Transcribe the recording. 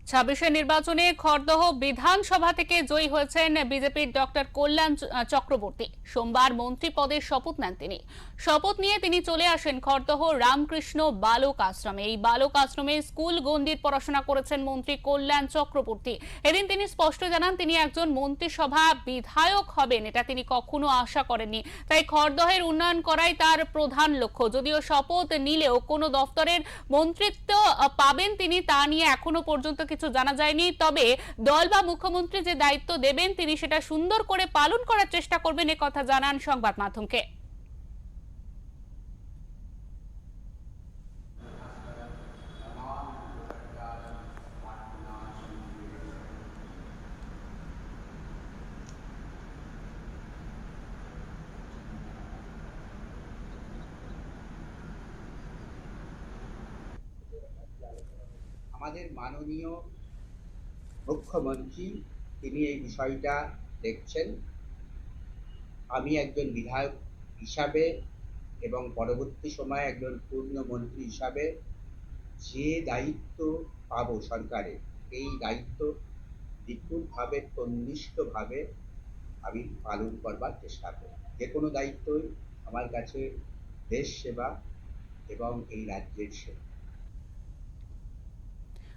ছাব্বিশের নির্বাচনে খড়দহ বিধানসভা থেকে জয়ী হয়েছেন বিজেপির ডক্টর কল্যাণ চক্রবর্তী। সোমবার মন্ত্রী পদের শপথ নেন তিনি। শপথ নিয়ে তিনি চলে আসেন খড়দহ রামকৃষ্ণ বালক আশ্রমে। এই বালক আশ্রমে স্কুল গণ্ডির পড়াশোনা করেছেন মন্ত্রী কল্যাণ চক্রবর্তী। এদিন তিনি স্পষ্ট জানান তিনি একজন মন্ত্রিসভা বিধায়ক হবেন, এটা তিনি কখনো আশা করেননি। তাই খড়দহের উন্নয়ন করাই তার প্রধান লক্ষ্য। যদিও শপথ নিলেও কোনো দফতরের মন্ত্রিত্ব পাবেন তিনি তা নিয়ে এখনো পর্যন্ত কিছু জানা যায়নি। তবে দল বা মুখ্যমন্ত্রী যে দায়িত্ব দেবেন তিনি সেটা সুন্দর করে পালন করার চেষ্টা করবেন, কথা জানান সংবাদ মাধ্যমকে। আমাদের মাননীয় মুখ্যমন্ত্রী তিনি এই বিষয়টা দেখছেন। আমি একজন বিধায়ক হিসাবে এবং পরবর্তী সময়ে একজন পূর্ণমন্ত্রী হিসাবে যে দায়িত্ব পাব সরকারের, এই দায়িত্ব বিপুলভাবে তন্নিষ্ঠভাবে আমি পালন করবার চেষ্টা করি। যে কোনো দায়িত্বই আমার কাছে দেশ সেবা এবং এই রাজ্যের সেবা।